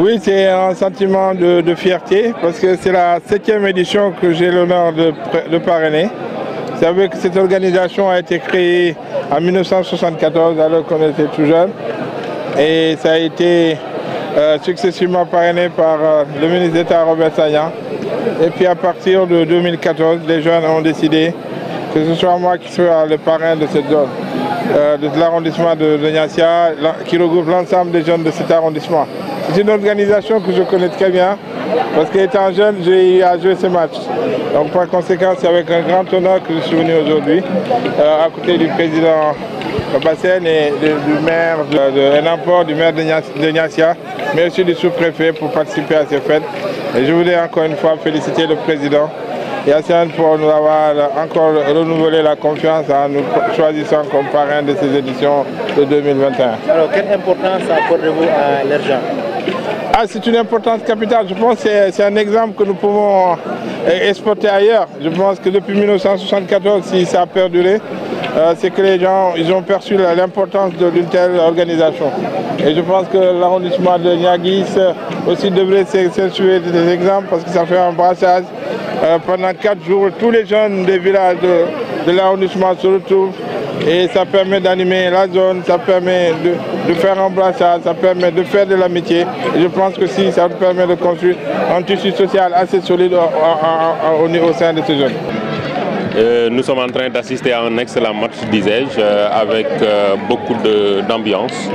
Oui, c'est un sentiment de fierté parce que c'est la 7e édition que j'ai l'honneur de parrainer. Vous savez que cette organisation a été créée en 1974 alors qu'on était tout jeune et ça a été successivement parrainé par le ministre d'État Robert Sagna. Et puis à partir de 2014, les jeunes ont décidé que ce soit moi qui sois le parrain de cette zone, de l'arrondissement de Niassia, qui regroupe l'ensemble des jeunes de cet arrondissement. C'est une organisation que je connais très bien, parce qu'étant jeune, j'ai eu à jouer ces matchs. Donc par conséquent, c'est avec un grand honneur que je suis venu aujourd'hui, à côté du président Bassène et du maire de Enampor, du maire de Niassia, mais aussi du sous-préfet pour participer à ces fêtes. Et je voulais encore une fois féliciter le président Yassine pour nous avoir encore renouvelé la confiance en nous choisissant comme parrain de ces éditions de 2021. Alors, quelle importance accordez-vous à l'argent? C'est une importance capitale. Je pense que c'est un exemple que nous pouvons exporter ailleurs. Je pense que depuis 1974, si ça a perduré, c'est que les gens ils ont perçu l'importance d'une telle organisation. Et je pense que l'arrondissement de Niaguis aussi devrait s'inspirer des exemples parce que ça fait un brassage. Pendant 4 jours, tous les jeunes des villages de l'arrondissement se retrouvent et ça permet d'animer la zone, ça permet de faire un brassage, ça permet de faire de l'amitié. Et je pense que si ça permet de construire un tissu social assez solide au sein de ces jeunes. Nous sommes en train d'assister à un excellent match, disais-je, avec beaucoup d'ambiance.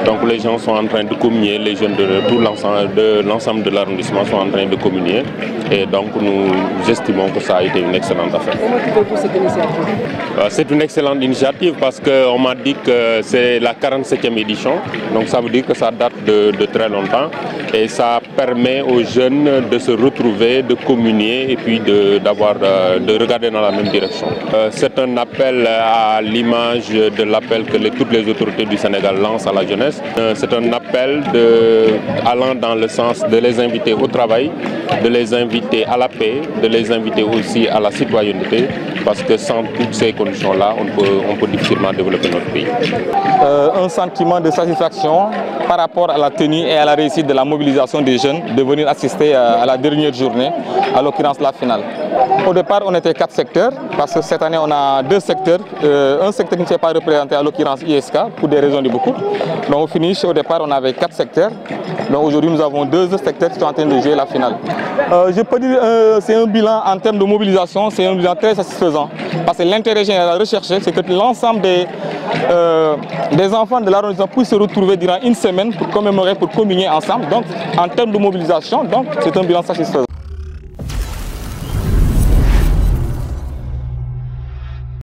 Donc les gens sont en train de communier, les jeunes de tout l'ensemble de l'arrondissement sont en train de communier. Et donc nous estimons que ça a été une excellente affaire. Comment trouvez-vous cette initiative? C'est une excellente initiative parce qu'on m'a dit que c'est la 47e édition. Donc ça veut dire que ça date de très longtemps. Et ça permet aux jeunes de se retrouver, de communier et puis de regarder dans la même direction. C'est un appel à l'image de l'appel que toutes les autorités du Sénégal lancent à la jeunesse. C'est un appel allant dans le sens de les inviter au travail, de les inviter à la paix, de les inviter aussi à la citoyenneté, parce que sans toutes ces conditions-là, on peut difficilement développer notre pays. Un sentiment de satisfaction par rapport à la tenue et à la réussite de la mobilisation des jeunes de venir assister à la dernière journée, à l'occurrence la finale. Au départ, on était 4 secteurs, parce que cette année, on a 2 secteurs. Un secteur qui ne s'est pas représenté, à l'occurrence ISK, pour des raisons de beaucoup. Donc au finish, au départ, on avait 4 secteurs. Donc aujourd'hui, nous avons 2 secteurs qui sont en train de jouer la finale. Je peux dire que c'est un bilan en termes de mobilisation, c'est un bilan très satisfaisant. Parce que l'intérêt général recherché, c'est que l'ensemble des enfants de l'arrondissement puissent se retrouver durant une semaine pour commémorer, pour communier ensemble. Donc en termes de mobilisation, c'est un bilan satisfaisant.